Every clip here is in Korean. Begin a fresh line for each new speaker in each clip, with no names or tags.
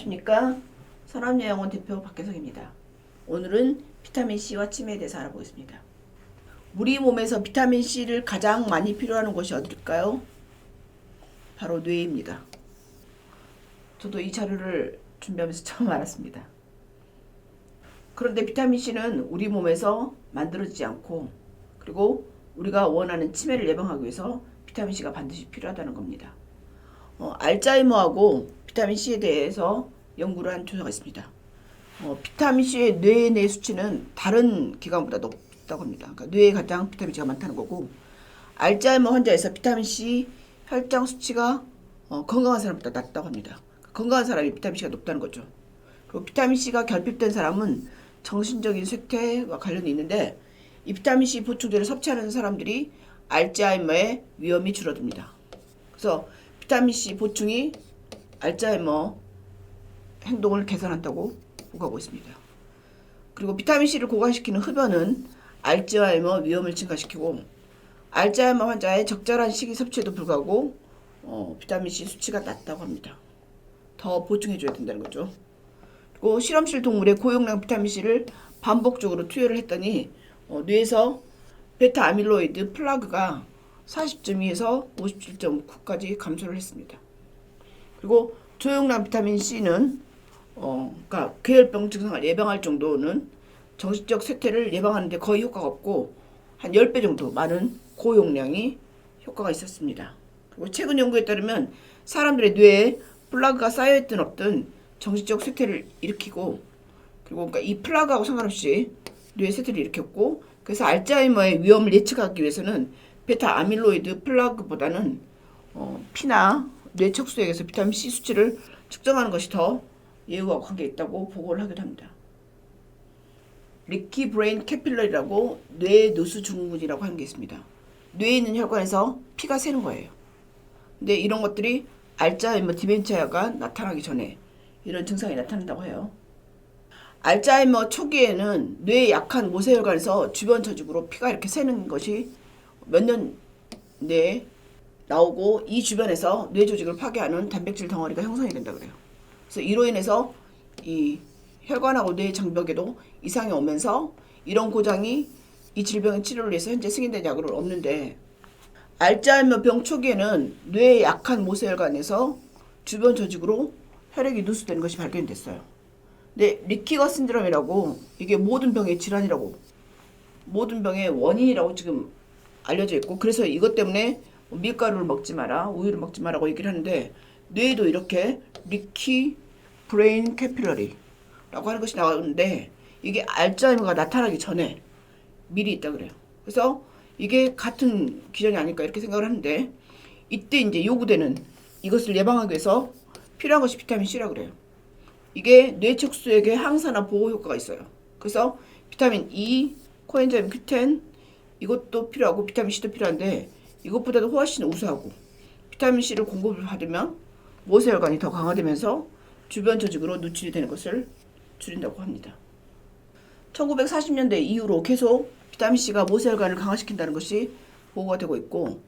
안녕하십니까. 선암여행원 대표 박혜성입니다. 오늘은 비타민C와 치매에 대해서 알아보겠습니다. 우리 몸에서 비타민C를 가장 많이 필요하는 곳이 어딜까요? 바로 뇌입니다. 저도 이 자료를 준비하면서 처음 알았습니다. 그런데 비타민C는 우리 몸에서 만들어지지 않고, 그리고 우리가 원하는 치매를 예방하기 위해서 비타민C가 반드시 필요하다는 겁니다. 알츠하이머하고 비타민C에 대해서 연구를 한 조사가 있습니다. 비타민C의 뇌 내 수치는 다른 기관보다 높다고 합니다. 그러니까 뇌에 가장 비타민C가 많다는 거고, 알츠하이머 환자에서 비타민C 혈장 수치가 건강한 사람보다 낮다고 합니다. 건강한 사람이 비타민C가 높다는 거죠. 그리고 비타민C가 결핍된 사람은 정신적인 쇠퇴와 관련이 있는데, 이 비타민C 보충제를 섭취하는 사람들이 알츠하이머의 위험이 줄어듭니다. 그래서 비타민C 보충이 알츠하이머 행동을 개선한다고 보고하고 있습니다. 그리고 비타민C를 고갈시키는 흡연은 알츠하이머 위험을 증가시키고, 알츠하이머 환자의 적절한 식이 섭취에도 불구하고 비타민C 수치가 낮다고 합니다. 더 보충해줘야 된다는 거죠. 그리고 실험실 동물에 고용량 비타민C를 반복적으로 투여를 했더니 뇌에서 베타 아밀로이드 플라그가 40.2에서 57.9까지 감소를 했습니다. 그리고 저용량 비타민 C는 그러니까 괴혈병 증상을 예방할 정도는 정신적 쇠퇴를 예방하는데 거의 효과가 없고, 한 10배 정도 많은 고용량이 효과가 있었습니다. 그리고 최근 연구에 따르면 사람들의 뇌에 플라그가 쌓여있든 없든 정신적 쇠퇴를 일으키고, 그리고 그러니까 이 플라그하고 상관없이 뇌 쇠퇴를 일으켰고, 그래서 알츠하이머의 위험을 예측하기 위해서는 베타 아밀로이드 플라그보다는 피나 뇌 척수액에서 비타민 C 수치를 측정하는 것이 더 예후와 관계가 있다고 보고를 하기도 합니다. 리키 브레인 캐필러리라고 뇌 누수 증후군이라고 하는 게 있습니다. 뇌에 있는 혈관에서 피가 새는 거예요. 근데 이런 것들이 알츠하이머 디멘치아가 나타나기 전에 이런 증상이 나타난다고 해요. 알츠하이머 초기에는 뇌의 약한 모세혈관에서 주변 조직으로 피가 이렇게 새는 것이 몇 년 내에 나오고, 이 주변에서 뇌 조직을 파괴하는 단백질 덩어리가 형성이 된다 그래요. 그래서 이로 인해서 이 혈관하고 뇌 장벽에도 이상이 오면서 이런 고장이 이 질병의 치료를 위해서 현재 승인된 약은 없는데, 알츠하이머 병 초기에는 뇌의 약한 모세혈관에서 주변 조직으로 혈액이 누수되는 것이 발견됐어요. 근데 리키거 신드롬이라고, 이게 모든 병의 질환이라고, 모든 병의 원인이라고 지금 알려져 있고, 그래서 이것 때문에 밀가루를 먹지 마라, 우유를 먹지 마라고 얘기를 하는데, 뇌에도 이렇게 리키 브레인 캐필러리라고 하는 것이 나오는데, 이게 알츠하이머가 나타나기 전에 미리 있다 그래요. 그래서 이게 같은 기전이 아닐까 이렇게 생각을 하는데, 이때 이제 요구되는 이것을 예방하기 위해서 필요한 것이 비타민 C라고 그래요. 이게 뇌 척수액의 항산화 보호 효과가 있어요. 그래서 비타민 E, 코엔자임 Q10 이것도 필요하고 비타민 C도 필요한데, 이것보다도 훨씬 우수하고, 비타민 C를 공급을 받으면 모세혈관이 더 강화되면서 주변 조직으로 누출이 되는 것을 줄인다고 합니다. 1940년대 이후로 계속 비타민 C가 모세혈관을 강화시킨다는 것이 보고가 되고 있고,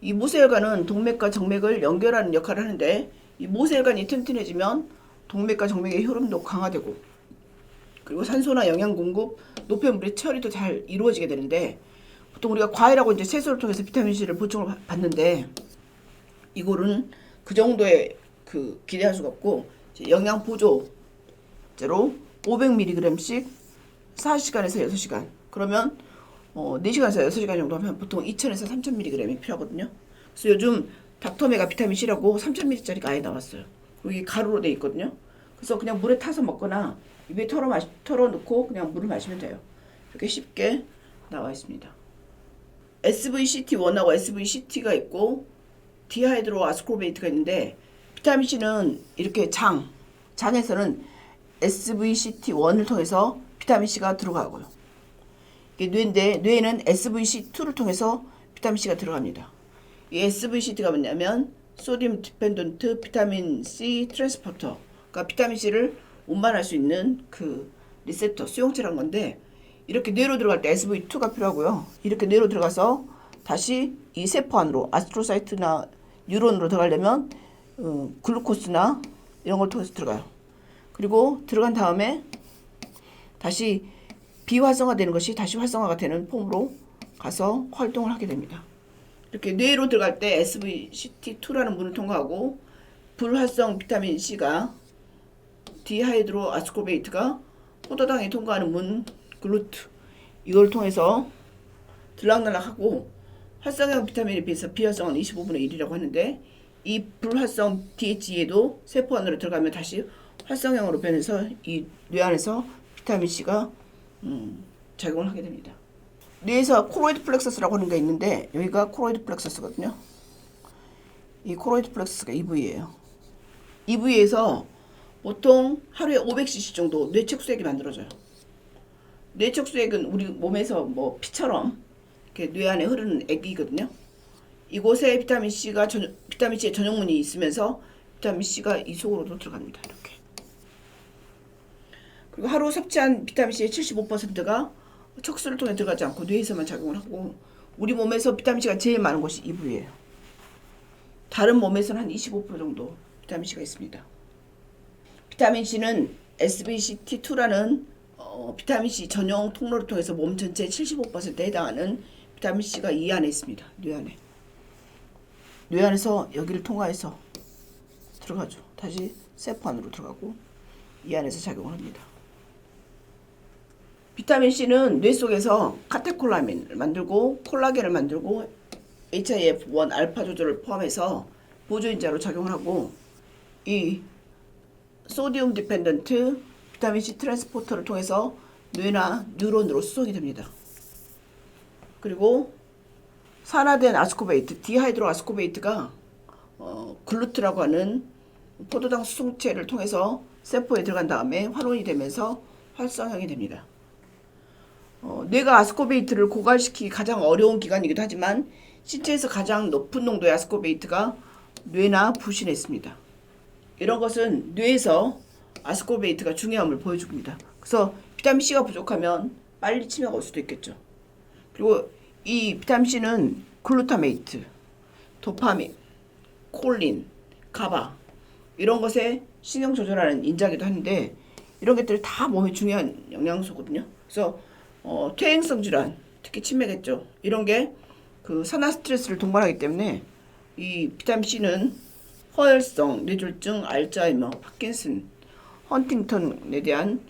이 모세혈관은 동맥과 정맥을 연결하는 역할을 하는데, 이 모세혈관이 튼튼해지면 동맥과 정맥의 흐름도 강화되고, 그리고 산소나 영양 공급, 노폐물의 처리도 잘 이루어지게 되는데, 보통 우리가 과일하고 이제 채소를 통해서 비타민 C를 보충을 받는데, 이거는 그 정도의 기대할 수가 없고, 영양 보조제로 500mg씩 4시간에서 6시간. 그러면 4시간에서 6시간 정도 하면 보통 2000에서 3000mg이 필요하거든요. 그래서 요즘 닥터메가 비타민 C라고 3000mg짜리가 아예 나왔어요. 그리고 이게 가루로 돼 있거든요. 그래서 그냥 물에 타서 먹거나 입에 털어놓고 그냥 물을 마시면 돼요. 이렇게 쉽게 나와 있습니다. SVCT1하고 SVCT가 있고 디하이드로 아스코베이트가 있는데, 비타민 C는 이렇게 장에서는 SVCT1을 통해서 비타민 C가 들어가고요. 이게 뇌인데, 뇌에는 SVC2를 통해서 비타민 C가 들어갑니다. 이 SVCT가 뭐냐면 소디움 디펜던트 비타민 C 트랜스포터, 그러니까 비타민 C를 운반할 수 있는 그 리셉터, 수용체란 건데, 이렇게 뇌로 들어갈 때 SV2가 필요하고요. 이렇게 뇌로 들어가서 다시 이 세포 안으로 아스트로사이트나 뉴런으로 들어가려면 글루코스나 이런 걸 통해서 들어가요. 그리고 들어간 다음에 다시 비활성화되는 것이 다시 활성화가 되는 폼으로 가서 활동을 하게 됩니다. 이렇게 뇌로 들어갈 때 SVCT2라는 문을 통과하고 불활성 비타민 C가 디하이드로 아스코베이트가 포도당에 통과하는 문 글루트, 이걸 통해서 들락날락하고 활성형 비타민에 비해서 비활성은 25분의 1이라고 하는데, 이 불활성 DHE에도 세포 안으로 들어가면 다시 활성형으로 변해서 이 뇌 안에서 비타민 C가 작용을 하게 됩니다. 뇌에서 코로이드 플렉서스라고 하는 게 있는데, 여기가 코로이드 플렉서스거든요. 이 코로이드 플렉서스가 이 부위예요. 이 부위에서 보통 하루에 500cc 정도 뇌척수액이 만들어져요. 뇌척수액은 우리 몸에서 뭐 피처럼 이렇게 뇌 안에 흐르는 액이거든요. 이곳에 비타민 C의 전용문이 있으면서 비타민 C가 이 속으로도 들어갑니다. 이렇게. 그리고 하루 섭취한 비타민 C의 75%가 척수를 통해 들어가지 않고 뇌에서만 작용을 하고, 우리 몸에서 비타민 C가 제일 많은 곳이 이 부위예요. 다른 몸에서는 한 25% 정도 비타민 C가 있습니다. 비타민 C는 SBCT2라는 비타민 C 전용 통로를 통해서 몸 전체의 75%에 해당하는 비타민 C가 이 안에 있습니다. 뇌 안에. 뇌 안에서 여기를 통과해서 들어가죠. 다시 세포 안으로 들어가고 이 안에서 작용을 합니다. 비타민 C는 뇌 속에서 카테콜라민을 만들고 콜라겐을 만들고 HIF1 알파 조절을 포함해서 보조인자로 작용을 하고, 이 소디움 디펜던트 비타민 C 트랜스포터를 통해서 뇌나 뉴런으로 수송이 됩니다. 그리고 산화된 아스코베이트, 디하이드로 아스코베이트가 글루트라고 하는 포도당 수송체를 통해서 세포에 들어간 다음에 환원이 되면서 활성형이 됩니다. 뇌가 아스코베이트를 고갈시키기 가장 어려운 기관이기도 하지만 신체에서 가장 높은 농도의 아스코베이트가 뇌나 부신에 있습니다. 이런 것은 뇌에서 아스코베이트가 중요함을 보여줍니다. 그래서 비타민 C가 부족하면 빨리 치매가 올 수도 있겠죠. 그리고 이 비타민 C는 글루타메이트, 도파민, 콜린, 가바 이런 것에 신경 조절하는 인자기도 하는데, 이런 것들이 다 몸에 중요한 영양소거든요. 그래서 퇴행성 질환, 특히 치매겠죠. 이런 게 그 산화 스트레스를 동반하기 때문에 이 비타민 C는 허혈성, 뇌졸중, 알츠하이머, 파킨슨, 헌팅턴에 대한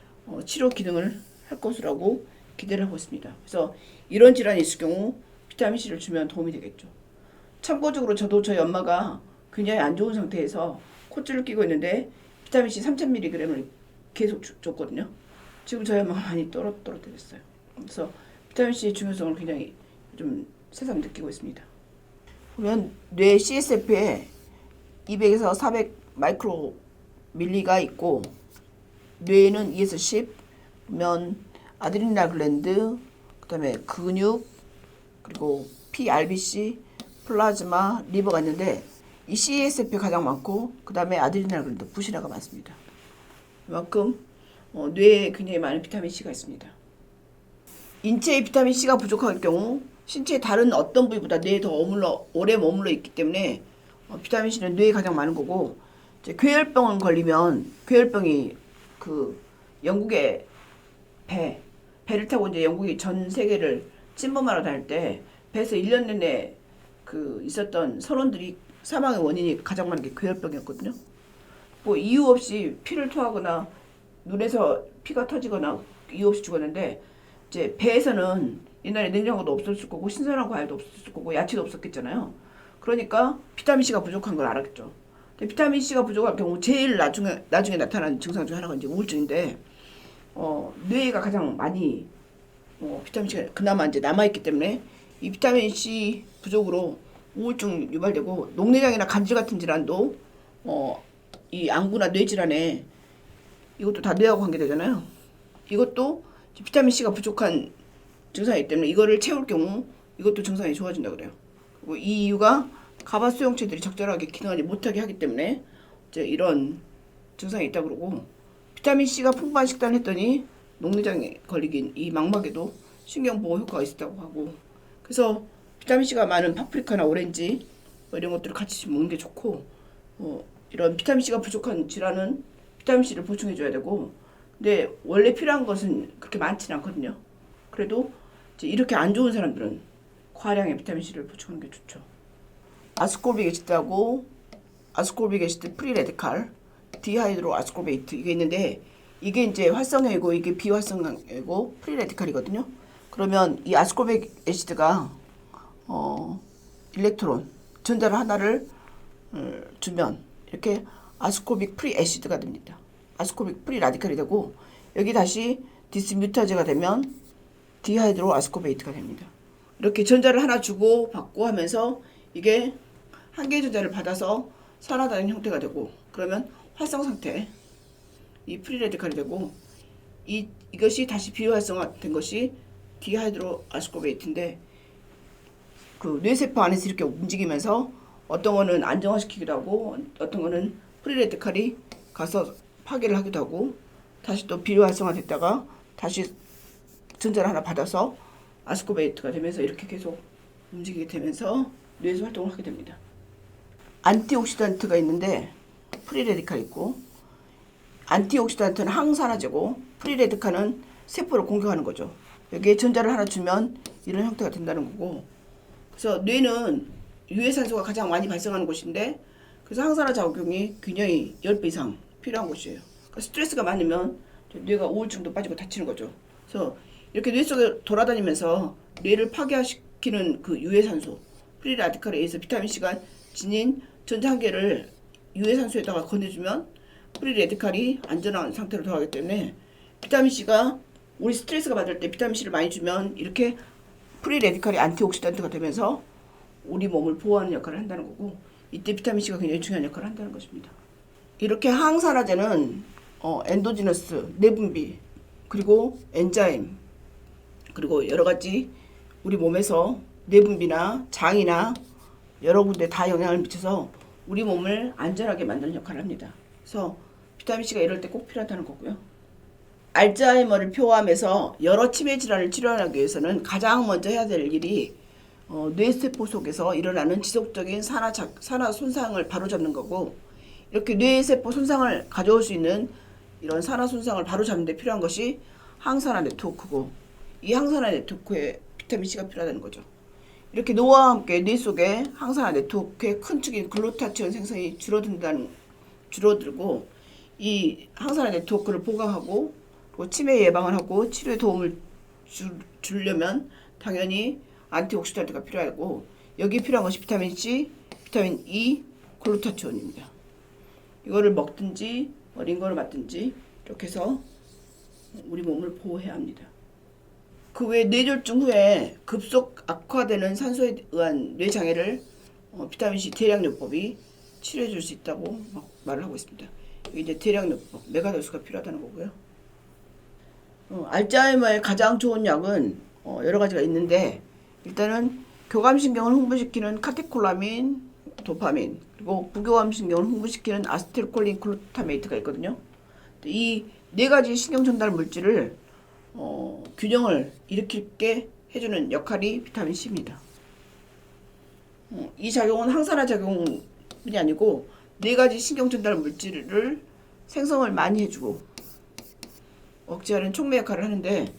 치료 기능을 할 것이라고 기대를 하고 있습니다. 그래서 이런 질환이 있을 경우 비타민 C를 주면 도움이 되겠죠. 참고적으로 저도 저희 엄마가 굉장히 안 좋은 상태에서 콧줄을 끼고 있는데 비타민 C 3000mg을 계속 줬거든요. 지금 저희 엄마가 많이 떨어뜨렸어요. 그래서 비타민 C의 중요성을 굉장히 좀 새삼 느끼고 있습니다. 보면 뇌 CSF에 200에서 400 마이크로 밀리가 있고, 뇌에는 2에서 10, 보면 아드리날 글랜드, 그 다음에 근육, 그리고 PRBC, 플라즈마, 리버가 있는데 이 CSF가 가장 많고, 그 다음에 아드리날 글랜드, 부신화가 많습니다. 그만큼 뇌에 굉장히 많은 비타민 C가 있습니다. 인체에 비타민 C가 부족할 경우 신체의 다른 어떤 부위보다 뇌에 더 오래 머물러 있기 때문에 비타민 C는 뇌에 가장 많은 거고, 이제 괴혈병을 걸리면, 괴혈병이 그 영국의 배를 타고 이제 영국이 전 세계를 침범하러 다닐 때 배에서 1년 내내 그 있었던 선원들이 사망의 원인이 가장 많은 게 괴혈병이었거든요. 뭐 이유 없이 피를 토하거나 눈에서 피가 터지거나 이유 없이 죽었는데, 이제 배에서는 옛날에 냉장고도 없었을 거고 신선한 과일도 없었을 거고 야채도 없었겠잖아요. 그러니까 비타민 C가 부족한 걸 알았겠죠. 근데 비타민 C가 부족할 경우 제일 나중에 나타나는 증상 중 하나가 이제 우울증인데, 뇌가 가장 많이 비타민 C가 그나마 이제 남아있기 때문에 이 비타민 C 부족으로 우울증 유발되고, 녹내장이나 간질 같은 질환도 이 안구나 뇌 질환에 이것도 다 뇌하고 관계되잖아요. 이것도 비타민 C가 부족한 증상이기 때문에 이거를 채울 경우 이것도 증상이 좋아진다 그래요. 그리고 이 이유가 가바 수용체들이 적절하게 기능하지 못하게 하기 때문에 이제 이런 증상이 있다 그러고, 비타민 C가 풍부한 식단을 했더니 녹내장에 걸리긴 이 망막에도 신경 보호 효과가 있었다고 하고, 그래서 비타민 C가 많은 파프리카나 오렌지 이런 것들을 같이 먹는 게 좋고, 이런 비타민 C가 부족한 질환은 비타민 C를 보충해 줘야 되고, 근데 원래 필요한 것은 그렇게 많지는 않거든요. 그래도 이제 이렇게 안 좋은 사람들은 과량의 비타민 C를 보충하는 게 좋죠. 아스코르빅 애시드하고 아스코르빅 애시드 프리 레디칼, 디하이드로 아스코르베이트 이게 있는데, 이게 이제 활성형이고 이게 비활성형이고 프리 레디칼이거든요. 그러면 이 아스코르빅 애시드가 일렉트론 전자를 하나를 주면 이렇게 아스코빅 프리 애시드가 됩니다. 아스코빅 프리 라디칼이 되고, 여기 다시 디스뮤타제가 되면 디하이드로 아스코베이트가 됩니다. 이렇게 전자를 하나 주고 받고 하면서 이게 한 개의 전자를 받아서 산화되는 형태가 되고, 그러면 활성 상태 이 프리 라디칼이 되고, 이것이 다시 비활성화된 것이 디하이드로 아스코베이트인데, 그 뇌세포 안에서 이렇게 움직이면서 어떤 거는 안정화시키기도 하고 어떤 거는 프리레디칼이 가서 파괴를 하기도 하고, 다시 또 비활성화됐다가 다시 전자를 하나 받아서 아스코베이트가 되면서 이렇게 계속 움직이게 되면서 뇌에서 활동을 하게 됩니다. 안티옥시단트가 있는데 프리레디칼이 있고, 안티옥시단트는 항산화제고 프리레디칼은 세포를 공격하는 거죠. 여기에 전자를 하나 주면 이런 형태가 된다는 거고, 그래서 뇌는 유해산소가 가장 많이 발생하는 곳인데, 그래서 항산화 작용이 굉장히 10배 이상 필요한 곳이에요. 그러니까 스트레스가 많으면 뇌가 우울증도 빠지고 다치는 거죠. 그래서 이렇게 뇌 속에 돌아다니면서 뇌를 파괴시키는 그 유해산소 프리 라디칼에 의해서 비타민 C가 지닌 전자 한 개를 유해산소에다가 건네주면 프리 라디칼이 안전한 상태로 돌아가기 때문에, 비타민 C가 우리 스트레스가 받을 때 비타민 C를 많이 주면 이렇게 프리 라디칼이 안티옥시단트가 되면서 우리 몸을 보호하는 역할을 한다는 거고, 이때 비타민 C가 굉장히 중요한 역할을 한다는 것입니다. 이렇게 항산화제는 엔도지너스 내분비, 그리고 엔자임, 그리고 여러 가지 우리 몸에서 내분비나 장이나 여러 군데 다 영향을 미쳐서 우리 몸을 안전하게 만드는 역할을 합니다. 그래서 비타민 C가 이럴 때 꼭 필요하다는 거고요. 알츠하이머를 표함해서 여러 치매 질환을 치료하기 위해서는 가장 먼저 해야 될 일이 뇌세포 속에서 일어나는 지속적인 산화 손상을 바로잡는 거고, 이렇게 뇌세포 손상을 가져올 수 있는 이런 산화 손상을 바로잡는 데 필요한 것이 항산화 네트워크고, 이 항산화 네트워크에 비타민 C가 필요하다는 거죠. 이렇게 노화와 함께 뇌 속에 항산화 네트워크의 큰 축인 글루타치온 생성이 줄어들고, 이 항산화 네트워크를 보강하고 또 치매 예방을 하고 치료에 도움을 주려면 당연히 안티옥시단트가 필요하고, 여기 필요한 것이 비타민 C, 비타민 E, 글루타치온입니다. 이거를 먹든지 링거를 맞든지 이렇게 해서 우리 몸을 보호해야 합니다. 그 외에 뇌졸중 후에 급속 악화되는 산소에 의한 뇌장애를 비타민 C 대량요법이 치료해 줄 수 있다고 말을 하고 있습니다. 여기 이제 대량요법, 메가도스가 필요하다는 거고요. 알츠하이머의 가장 좋은 약은 여러 가지가 있는데, 일단은 교감신경을 흥분시키는 카테콜라민, 도파민, 그리고 부교감신경을 흥분시키는 아세틸콜린 글루타메이트가 있거든요. 이 네 가지 신경 전달 물질을 균형을 일으키게 해주는 역할이 비타민 C입니다. 이 작용은 항산화 작용이 아니고 네 가지 신경 전달 물질을 생성을 많이 해주고 억제하는 촉매 역할을 하는데,